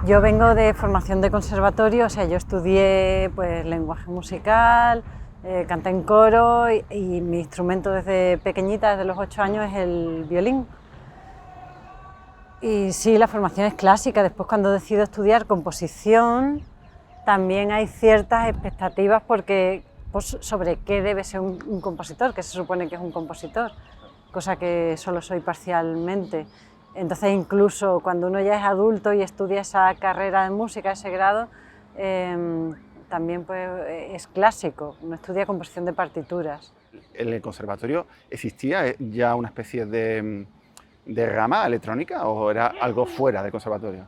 Yo vengo de formación de conservatorio, o sea, yo estudié pues, lenguaje musical, canté en coro y mi instrumento desde pequeñita, desde los 8 años, es el violín. Y sí, la formación es clásica. Después, cuando decido estudiar composición, también hay ciertas expectativas pues, sobre qué debe ser un compositor, que se supone que es un compositor, cosa que solo soy parcialmente. Entonces, incluso cuando uno ya es adulto y estudia esa carrera de música, ese grado, también pues, es clásico, uno estudia composición de partituras. ¿En el conservatorio existía ya una especie de rama electrónica o era algo fuera del conservatorio?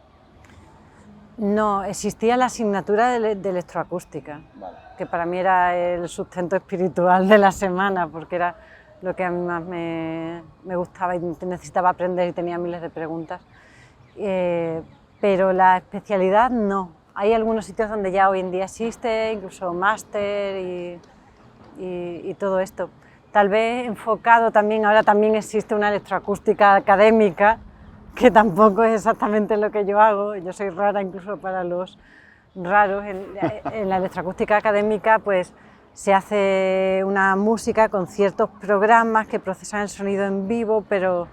No, existía la asignatura de electroacústica, Vale. que para mí era el sustento espiritual de la semana, porque era lo que a mí más me gustaba y necesitaba aprender y tenía miles de preguntas. Pero la especialidad no. Hay algunos sitios donde ya hoy en día existe, incluso máster y todo esto. Tal vez enfocado también, ahora también existe una electroacústica académica, que tampoco es exactamente lo que yo hago. Yo soy rara incluso para los raros. En la electroacústica académica pues se hace una música con ciertos programas que procesan el sonido en vivo, pero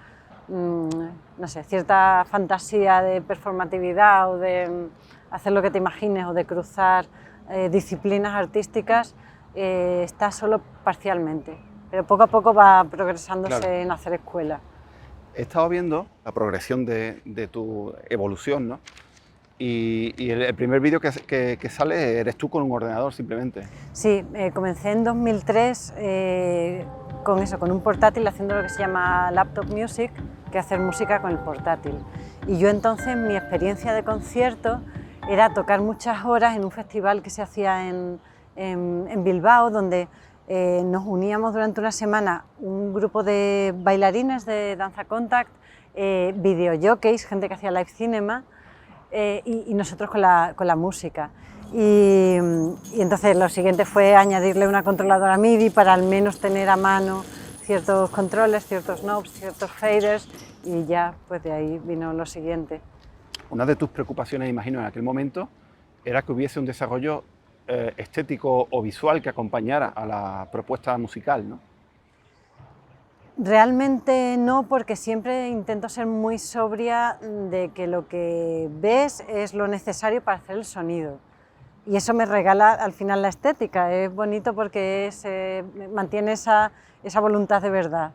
no sé, cierta fantasía de performatividad o de hacer lo que te imagines o de cruzar disciplinas artísticas está solo parcialmente, pero poco a poco va progresándose Claro. en hacer escuela. He estado viendo la progresión de tu evolución, ¿no? Y el primer vídeo que sale eres tú con un ordenador simplemente. Sí, comencé en 2003 con eso, con un portátil, haciendo lo que se llama laptop music, que es hacer música con el portátil. Y yo entonces, mi experiencia de concierto era tocar muchas horas en un festival que se hacía en Bilbao, donde nos uníamos durante una semana un grupo de bailarines de danza contact, videojockeys, gente que hacía live cinema, y nosotros con la música. Y entonces lo siguiente fue añadirle una controladora MIDI para al menos tener a mano ciertos controles, ciertos knobs, ciertos faders, y ya pues de ahí vino lo siguiente. Una de tus preocupaciones, imagino, en aquel momento era que hubiese un desarrollo estético o visual que acompañara a la propuesta musical, ¿no? Realmente no, porque siempre intento ser muy sobria de que lo que ves es lo necesario para hacer el sonido. Y eso me regala al final la estética, es bonito porque mantiene esa voluntad de verdad.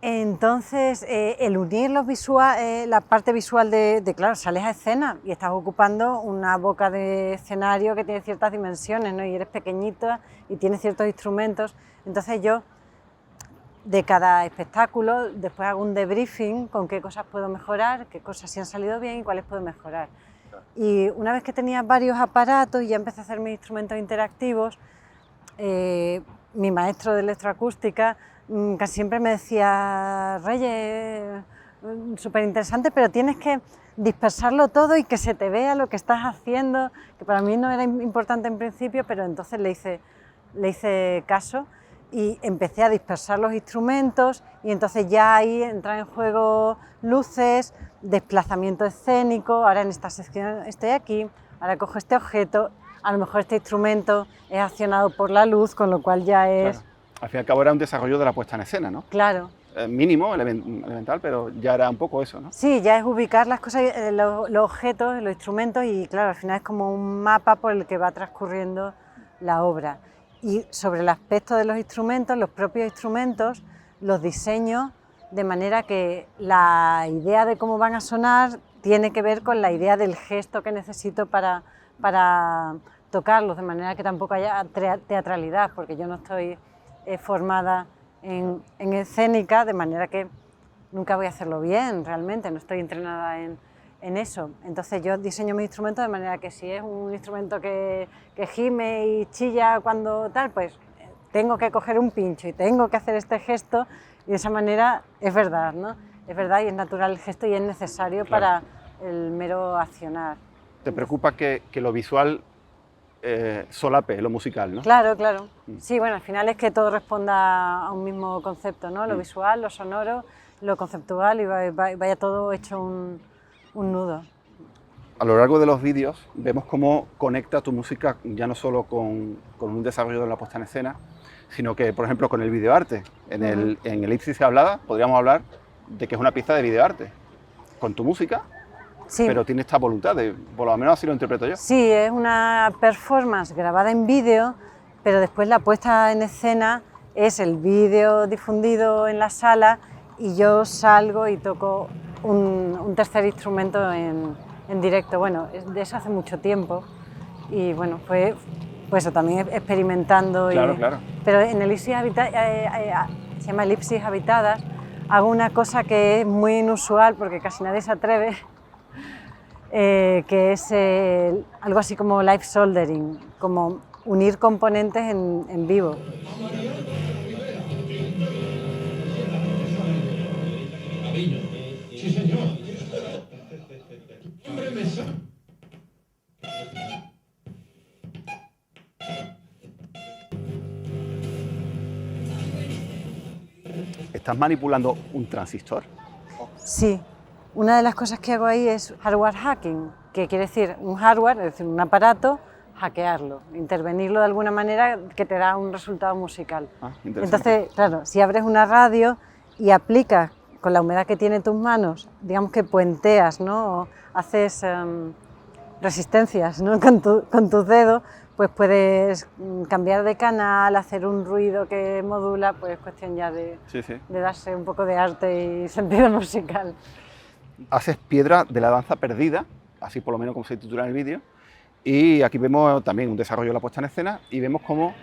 Entonces, el unir la parte visual claro, sales a escena y estás ocupando una boca de escenario que tiene ciertas dimensiones, ¿no? Y eres pequeñita y tienes ciertos instrumentos. Entonces yo, de cada espectáculo, después hago un debriefing con qué cosas puedo mejorar, qué cosas sí han salido bien y cuáles puedo mejorar. Y una vez que tenía varios aparatos y ya empecé a hacer mis instrumentos interactivos, mi maestro de electroacústica casi siempre me decía: Reyes, súper interesante, pero tienes que dispersarlo todo y que se te vea lo que estás haciendo, que para mí no era importante en principio, pero entonces le hice caso y empecé a dispersar los instrumentos, y entonces ya ahí entran en juego luces, desplazamiento escénico. Ahora en esta sección estoy aquí, ahora cojo este objeto, a lo mejor este instrumento es accionado por la luz, con lo cual ya es... Claro. Al fin y al cabo era un desarrollo de la puesta en escena, ¿no? Claro. Mínimo, elemental, pero ya era un poco eso, ¿no? Sí, ya es ubicar las cosas, los objetos, los instrumentos, y claro, al final es como un mapa por el que va transcurriendo la obra. Y sobre el aspecto de los instrumentos, los propios instrumentos, los diseño de manera que la idea de cómo van a sonar tiene que ver con la idea del gesto que necesito para tocarlos, de manera que tampoco haya teatralidad, porque yo no estoy formada en escénica, de manera que nunca voy a hacerlo bien, realmente, no estoy entrenada en eso. Entonces yo diseño mis instrumentos de manera que si es un instrumento que gime y chilla cuando tal, pues tengo que coger un pincho y tengo que hacer este gesto, y de esa manera es verdad, ¿no? Es verdad y es natural el gesto y es necesario, claro, para el mero accionar. ¿Te preocupa que lo visual solape lo musical, ¿no? Claro, claro. Sí, bueno, al final es que todo responda a un mismo concepto, ¿no? Lo visual, lo sonoro, lo conceptual, y vaya todo hecho un nudo. a lo largo de los vídeos vemos cómo conecta tu música ya no solo con un desarrollo de la puesta en escena, sino que, por ejemplo, con el videoarte. En el Ipsis hablada podríamos hablar de que es una pieza de videoarte, con tu música, Sí. pero tiene esta voluntad, por lo menos así lo interpreto yo. Sí, es una performance grabada en vídeo, pero después la puesta en escena es el vídeo difundido en la sala y yo salgo y toco un tercer instrumento en directo. Bueno, de eso hace mucho tiempo y bueno, fue pues eso, también experimentando. Claro, claro. Pero en el Ipsis se llama Elipsis Habitadas, hago una cosa que es muy inusual porque casi nadie se atreve, que es algo así como live soldering, como unir componentes en vivo. Sí, señor. Hombre, mesa. ¿Estás manipulando un transistor? Sí, una de las cosas que hago ahí es hardware hacking, que quiere decir un hardware, es decir, un aparato, hackearlo, intervenirlo de alguna manera que te da un resultado musical. Entonces, claro, si abres una radio y aplicas con la humedad que tiene tus manos, digamos que puenteas, ¿no? O haces resistencias, ¿no? con tus dedos, pues puedes cambiar de canal, hacer un ruido que modula, pues es cuestión ya de darse un poco de arte y sentido musical. Haces Piedra de la danza perdida, así por lo menos como se titula en el vídeo, y aquí vemos también un desarrollo de la puesta en escena y vemos cómo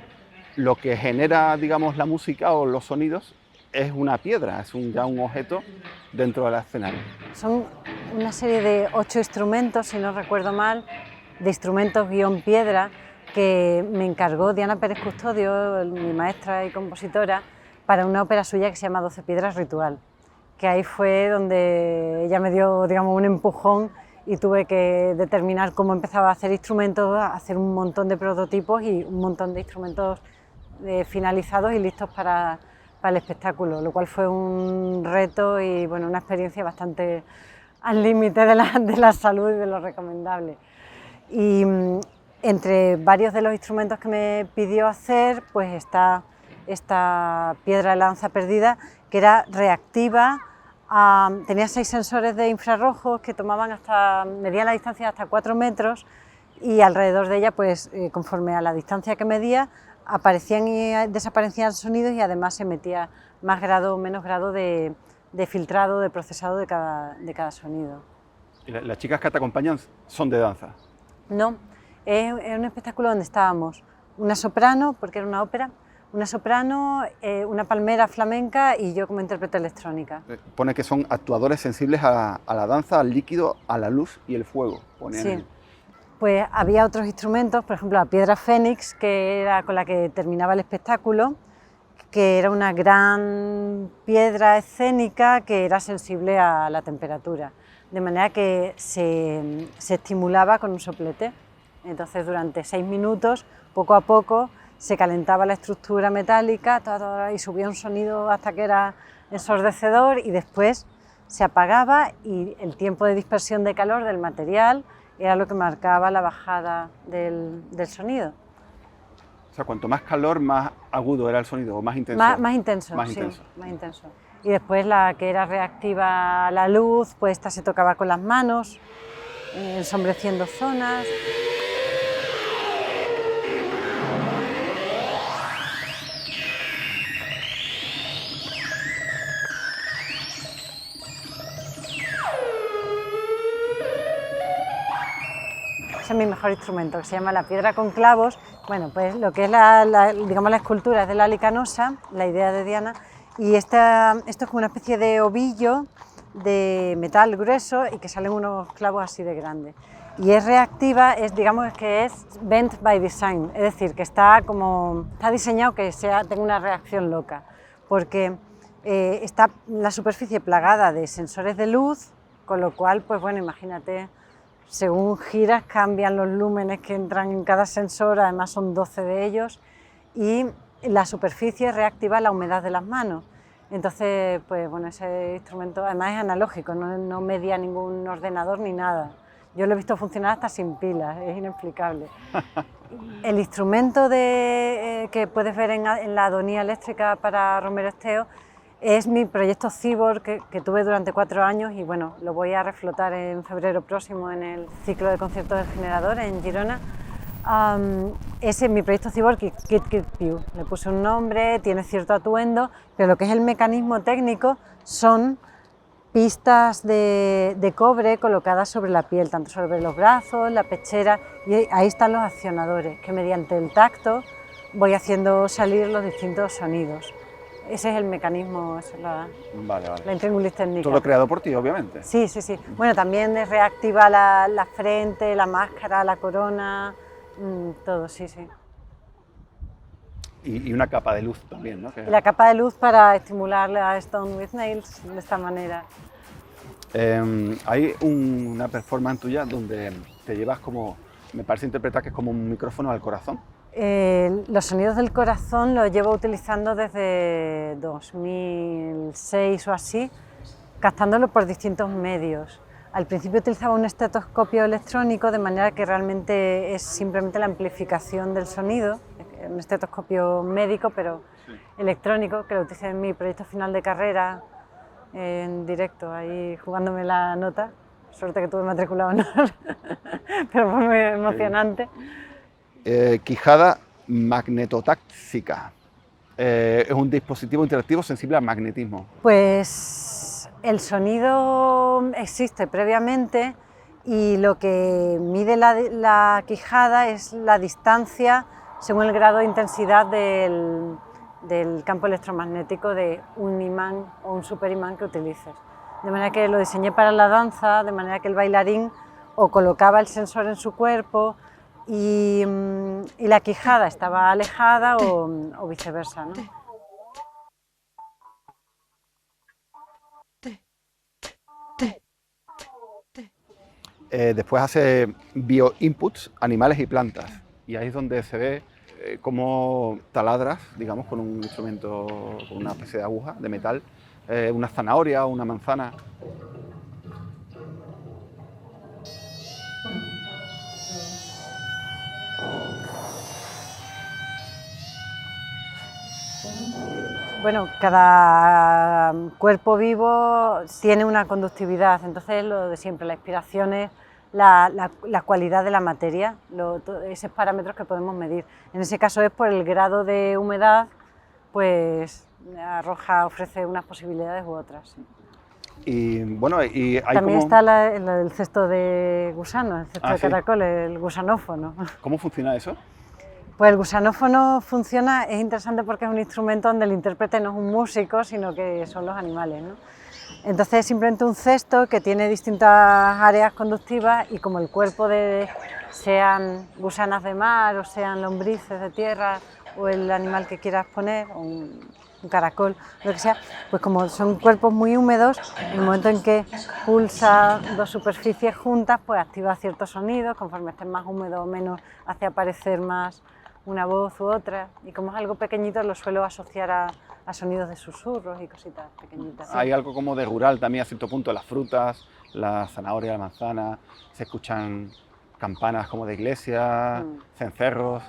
lo que genera, digamos, la música o los sonidos es una piedra, es ya un objeto dentro del escenario. Son una serie de 8 instrumentos, si no recuerdo mal, de instrumentos guión piedra, que me encargó Diana Pérez Custodio, mi maestra y compositora, para una ópera suya que se llama 12 piedras ritual, que ahí fue donde ella me dio, digamos, un empujón y tuve que determinar cómo empezaba a hacer instrumentos, a hacer un montón de prototipos y un montón de instrumentos finalizados y listos para el espectáculo, lo cual fue un reto y bueno, una experiencia bastante al límite de la salud y de lo recomendable. Y entre varios de los instrumentos que me pidió hacer, pues está esta piedra de la danza perdida, que era reactiva, tenía 6 sensores de infrarrojos que medían la distancia hasta 4 metros y alrededor de ella, pues conforme a la distancia que medía, aparecían y desaparecían sonidos y además se metía más grado o menos grado de filtrado, de procesado de cada sonido. ¿Y las chicas que te acompañan son de danza? No, es un espectáculo donde estábamos una soprano, porque era una ópera, una soprano, una palmera flamenca y yo como intérprete electrónica. Pone que son actuadores sensibles a la danza, al líquido, a la luz y el fuego. Sí. Pues había otros instrumentos, por ejemplo la piedra fénix, que era con la que terminaba el espectáculo, que era una gran piedra escénica que era sensible a la temperatura, de manera que se estimulaba con un soplete. Entonces durante 6 minutos, poco a poco, se calentaba la estructura metálica y subía un sonido hasta que era ensordecedor y después se apagaba y el tiempo de dispersión de calor del material era lo que marcaba la bajada del sonido. O sea, cuanto más calor, más agudo era el sonido, o más intenso. Más intenso, sí, más intenso. Y después la que era reactiva a la luz, pues esta se tocaba con las manos, ensombreciendo zonas. Ese es mi mejor instrumento, que se llama la piedra con clavos. Bueno, pues lo que es digamos, la escultura es de la Alicanosa, la idea de Diana, y esto es como una especie de ovillo de metal grueso y que salen unos clavos así de grandes. Y es reactiva, digamos que es bent by design, es decir, que está diseñado que tenga una reacción loca, porque está la superficie plagada de sensores de luz, con lo cual, pues bueno, imagínate, según giras cambian los lúmenes que entran en cada sensor, además son 12 de ellos, y la superficie reactiva la humedad de las manos. Entonces, pues bueno, ese instrumento además es analógico, no media ningún ordenador ni nada. Yo lo he visto funcionar hasta sin pilas, es inexplicable. El instrumento que puedes ver en la Adonía eléctrica para Romero Esteo es mi proyecto Cyborg que tuve durante 4 años y bueno, lo voy a reflotar en febrero próximo en el ciclo de conciertos del Generador en Girona. Ese es mi proyecto Cyborg Kit Pew. Le puse un nombre, tiene cierto atuendo, pero lo que es el mecanismo técnico son pistas de cobre colocadas sobre la piel, tanto sobre los brazos, la pechera, y ahí están los accionadores, que mediante el tacto voy haciendo salir los distintos sonidos. Ese es el mecanismo, esa es la intríngulis técnica. Todo creado por ti, obviamente. Sí, sí, sí. Bueno, también reactiva la frente, la máscara, la corona, todo, sí, sí. Y una capa de luz también, ¿no? Y la capa de luz para estimular la Stone with Nails de esta manera. Hay una performance tuya donde te llevas como, me parece interpretar que es como un micrófono al corazón. Los sonidos del corazón los llevo utilizando desde 2006 o así, captándolo por distintos medios. Al principio utilizaba un estetoscopio electrónico, de manera que realmente es simplemente la amplificación del sonido, un estetoscopio médico, pero sí, electrónico, que lo utilicé en mi proyecto final de carrera, en directo, ahí jugándome la nota. Suerte que tuve matriculado honor, pero fue muy emocionante. Quijada magnetotáctica. Es un dispositivo interactivo sensible al magnetismo. Pues el sonido existe previamente y lo que mide la quijada es la distancia según el grado de intensidad del campo electromagnético de un imán o un superimán que utilices. De manera que lo diseñé para la danza, de manera que el bailarín o colocaba el sensor en su cuerpo y la quijada estaba alejada o viceversa, ¿no? Después hace bioinputs, animales y plantas, y ahí es donde se ve cómo taladras, digamos, con un instrumento, con una especie de aguja de metal, una zanahoria o una manzana. Bueno, cada cuerpo vivo tiene una conductividad, entonces lo de siempre, la inspiración es la cualidad de la materia, esos parámetros que podemos medir. En ese caso es por el grado de humedad, pues ofrece unas posibilidades u otras. Sí. Y bueno, y hay también como... está el cesto de gusanos, el cesto de caracol, el gusanófono. ¿Cómo funciona eso? Pues el gusanófono funciona, es interesante porque es un instrumento donde el intérprete no es un músico, sino que son los animales, ¿no? Entonces es simplemente un cesto que tiene distintas áreas conductivas y como el cuerpo sean gusanas de mar o sean lombrices de tierra o el animal que quieras poner, o un caracol, lo que sea, pues como son cuerpos muy húmedos, en el momento en que pulsa dos superficies juntas, pues activa ciertos sonidos, conforme estén más húmedos o menos hace aparecer más una voz u otra, y como es algo pequeñito lo suelo asociar a sonidos de susurros y cositas pequeñitas. ¿Sí? Hay algo como de rural también a cierto punto, las frutas, la zanahoria, la manzana, se escuchan campanas como de iglesia, cencerros.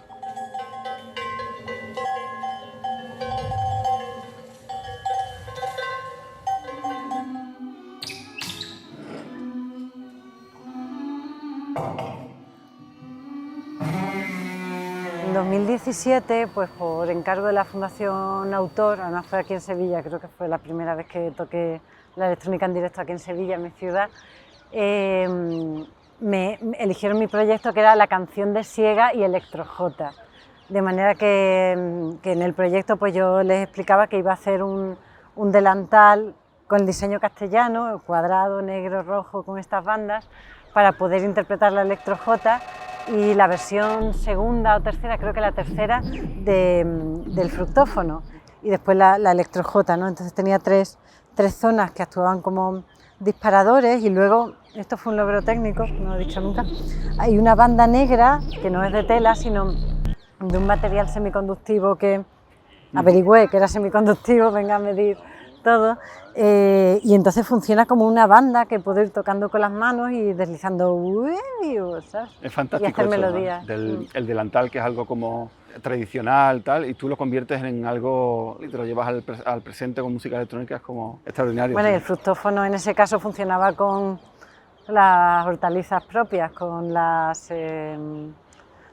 En 2017, pues por encargo de la Fundación Autor, además fue aquí en Sevilla, creo que fue la primera vez que toqué la electrónica en directo aquí en Sevilla, en mi ciudad, me eligieron mi proyecto que era la canción de Siega y Electro-J. De manera que en el proyecto pues yo les explicaba que iba a hacer un delantal con el diseño castellano, cuadrado, negro, rojo, con estas bandas, para poder interpretar la Electro-J, y la versión segunda o tercera, creo que la tercera, del fructófono, y después la Electro-J, ¿no? Entonces tenía tres zonas que actuaban como disparadores, y luego, esto fue un logro técnico, no lo he dicho nunca, hay una banda negra que no es de tela, sino de un material semiconductivo que averigüé que era semiconductivo, venga a medir todo, y entonces funciona como una banda que puedo ir tocando con las manos y deslizando, ¿sabes? Es Y fantástico hacer eso, ¿no? melodías. El delantal, que es algo como tradicional, tal, y tú lo conviertes en algo y te lo llevas al presente con música electrónica, es como extraordinario. Bueno, Sí. y el fructófono en ese caso funcionaba con las hortalizas propias, con la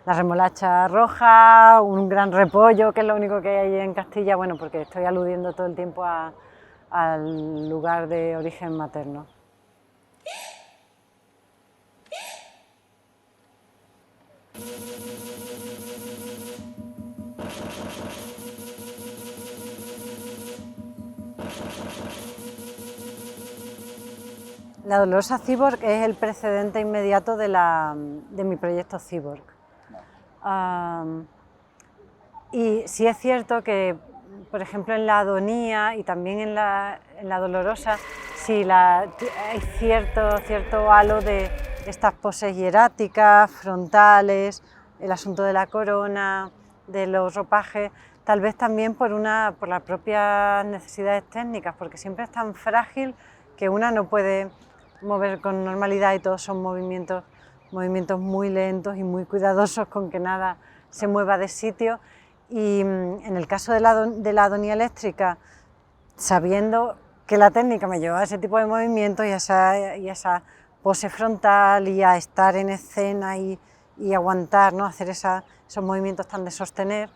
remolacha roja, un gran repollo, que es lo único que hay en Castilla, bueno, porque estoy aludiendo todo el tiempo al lugar de origen materno. La Dolorosa Cyborg es el precedente inmediato de mi proyecto Cyborg. Y sí es cierto que, por ejemplo, en la Adonía y también en la Dolorosa, sí hay cierto halo de estas poses hieráticas, frontales, el asunto de la corona, de los ropajes, tal vez también por las propias necesidades técnicas, porque siempre es tan frágil que una no puede mover con normalidad y todos son movimientos muy lentos y muy cuidadosos con que nada se mueva de sitio. Y en el caso de la Adonía eléctrica, sabiendo que la técnica me llevaba a ese tipo de movimientos y a esa pose frontal y a estar en escena y aguantar, ¿no? Hacer esos movimientos tan de sostener,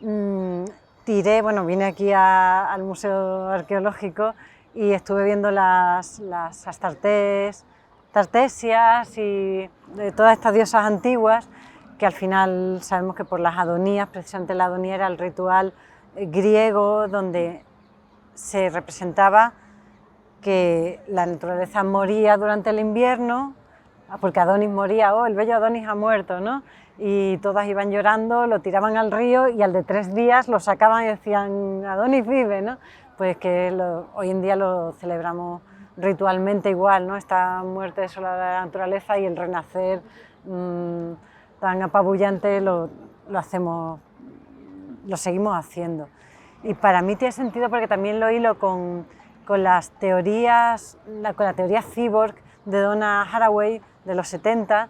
vine aquí al Museo Arqueológico y estuve viendo las Astartés, Tartesias y de todas estas diosas antiguas, que al final sabemos que por las Adonías, precisamente la Adonía era el ritual griego donde se representaba que la naturaleza moría durante el invierno, porque Adonis moría, el bello Adonis ha muerto, ¿no? Y todas iban llorando, lo tiraban al río y al de 3 días lo sacaban y decían, Adonis vive, ¿no? Pues que hoy en día lo celebramos ritualmente igual, ¿no? Esta muerte desolada de la naturaleza y el renacer tan apabullante lo seguimos haciendo. Y para mí tiene sentido porque también lo hilo con las teorías, con la teoría cyborg de Donna Haraway de los 70,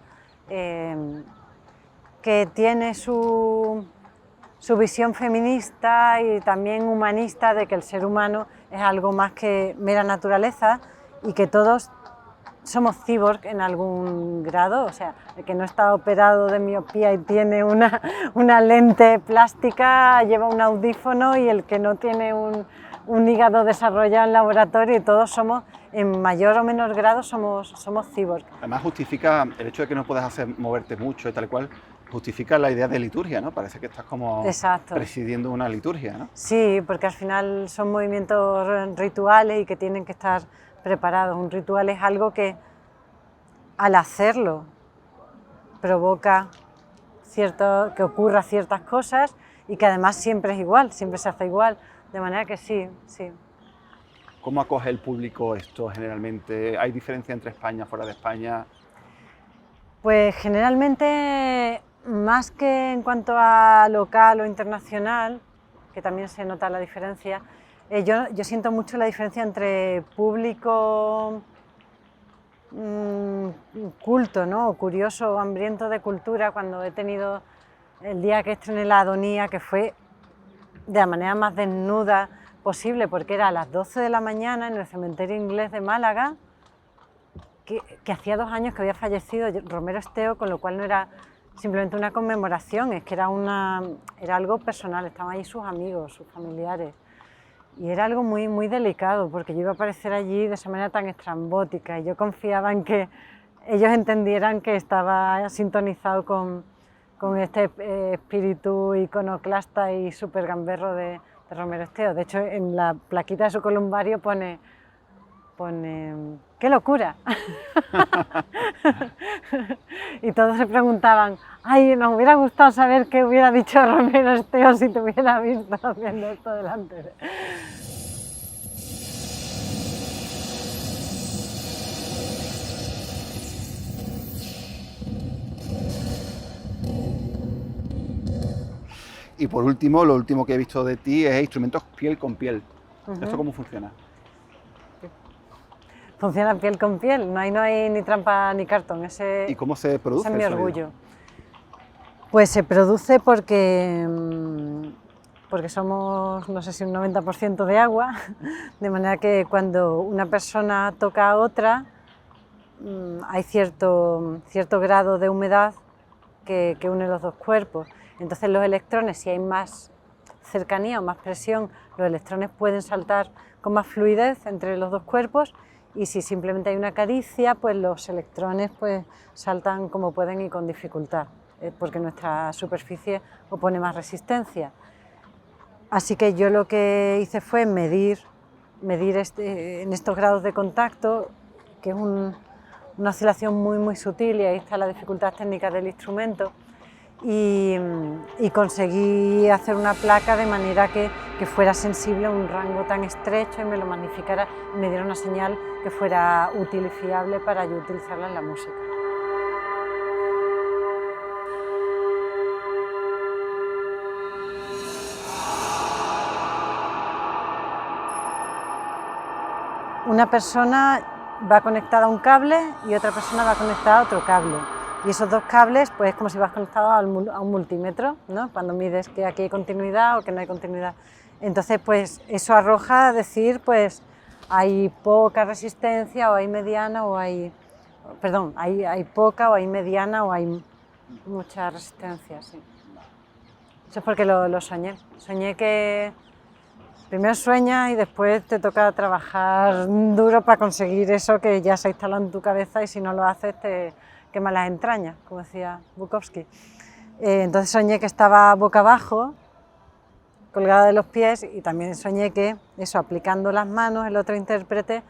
que tiene su visión feminista y también humanista de que el ser humano es algo más que mera naturaleza y que todos somos cyborg en algún grado, o sea, el que no está operado de miopía y tiene una lente plástica lleva un audífono, y el que no tiene un hígado desarrollado en laboratorio, y todos somos, en mayor o menor grado, somos cyborg. Además justifica el hecho de que no puedas moverte mucho y tal cual, justifica la idea de liturgia, ¿no? Parece que estás como Exacto. presidiendo una liturgia, ¿no? Sí, porque al final son movimientos rituales y que tienen que estar preparados. Un ritual es algo que al hacerlo provoca que ocurra ciertas cosas y que además siempre es igual, siempre se hace igual, de manera que sí. ¿Cómo acoge el público esto generalmente? ¿Hay diferencia entre España y fuera de España? Pues generalmente, más que en cuanto a local o internacional, que también se nota la diferencia, yo siento mucho la diferencia entre público culto, ¿no? O curioso o hambriento de cultura, cuando he tenido el día que estrené la Adonía, que fue de la manera más desnuda posible, porque era a las 12 de la mañana en el cementerio inglés de Málaga, que hacía 2 años que había fallecido Romero Esteo, con lo cual no era simplemente una conmemoración, es que era algo personal, estaban ahí sus amigos, sus familiares, y era algo muy, muy delicado, porque yo iba a aparecer allí de esa manera tan estrambótica, y yo confiaba en que ellos entendieran que estaba sintonizado con este espíritu iconoclasta y súper gamberro de Romero Esteo. De hecho, en la plaquita de su columbario pone ¡qué locura! Y todos se preguntaban, ¡ay, nos hubiera gustado saber qué hubiera dicho Romero Esteo si te hubiera visto haciendo esto delante! Y por último, lo último que he visto de ti es instrumentos piel con piel. ¿Esto cómo funciona? funciona piel con piel, no hay ni trampa ni cartón, ¿Y cómo se produce ese es mi el sonido? orgullo. Pues se produce porque somos, no sé si un 90% de agua, de manera que cuando una persona toca a otra, hay cierto grado de humedad que une los dos cuerpos. Entonces los electrones, si hay más cercanía o más presión, los electrones pueden saltar con más fluidez entre los dos cuerpos, y si simplemente hay una caricia, pues los electrones pues saltan como pueden y con dificultad, porque nuestra superficie opone más resistencia. Así que yo lo que hice fue medir en estos grados de contacto, que es una oscilación muy sutil, y ahí está la dificultad técnica del instrumento, y conseguí hacer una placa de manera que fuera sensible a un rango tan estrecho y me lo magnificara y me diera una señal que fuera útil y fiable para yo utilizarla en la música. Una persona va conectada a un cable y otra persona va conectada a otro cable. Y esos dos cables, pues es como si vas conectado a un multímetro, ¿no? Cuando mides que aquí hay continuidad o que no hay continuidad. Entonces, pues eso arroja a decir, pues hay poca resistencia o hay mediana o hay... Perdón, hay poca o hay mediana o hay mucha resistencia, sí. Eso es porque lo soñé. Soñé que... Primero sueñas y después te toca trabajar duro para conseguir eso que ya se ha instalado en tu cabeza, y si no lo haces te quema las entrañas, como decía Bukowski. Entonces soñé que estaba boca abajo, colgada de los pies, y también soñé que, eso, aplicando las manos, el otro intérprete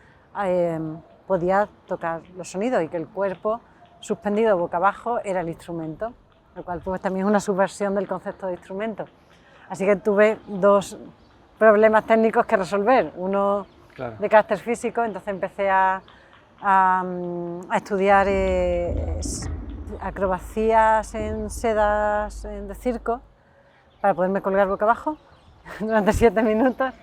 podía tocar los sonidos y que el cuerpo suspendido boca abajo era el instrumento, lo cual pues también es una subversión del concepto de instrumento. Así que tuve dos problemas técnicos que resolver, uno Claro. de carácter físico. Entonces empecé a estudiar acrobacias en sedas de circo para poderme colgar boca abajo durante 7 minutos,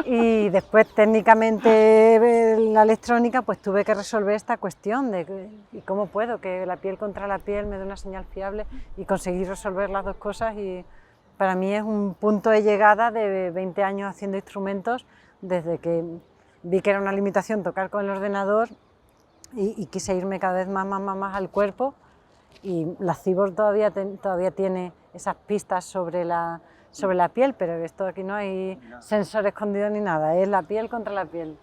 y después técnicamente la electrónica, pues tuve que resolver esta cuestión de ¿y cómo puedo que la piel contra la piel me dé una señal fiable? Y conseguir resolver las dos cosas, y para mí es un punto de llegada de 20 años haciendo instrumentos, desde que vi que era una limitación tocar con el ordenador y quise irme cada vez más al cuerpo, y la Cyborg todavía tiene esas pistas sobre la piel, pero esto aquí no hay sensor escondido ni nada, es la piel contra la piel.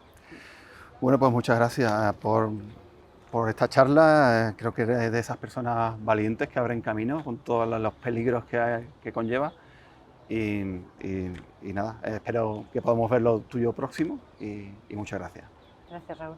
Bueno, pues muchas gracias por esta charla. Creo que eres de esas personas valientes que abren camino con todos los peligros que conlleva. Y nada, espero que podamos ver lo tuyo próximo, y muchas gracias. Gracias, Raúl.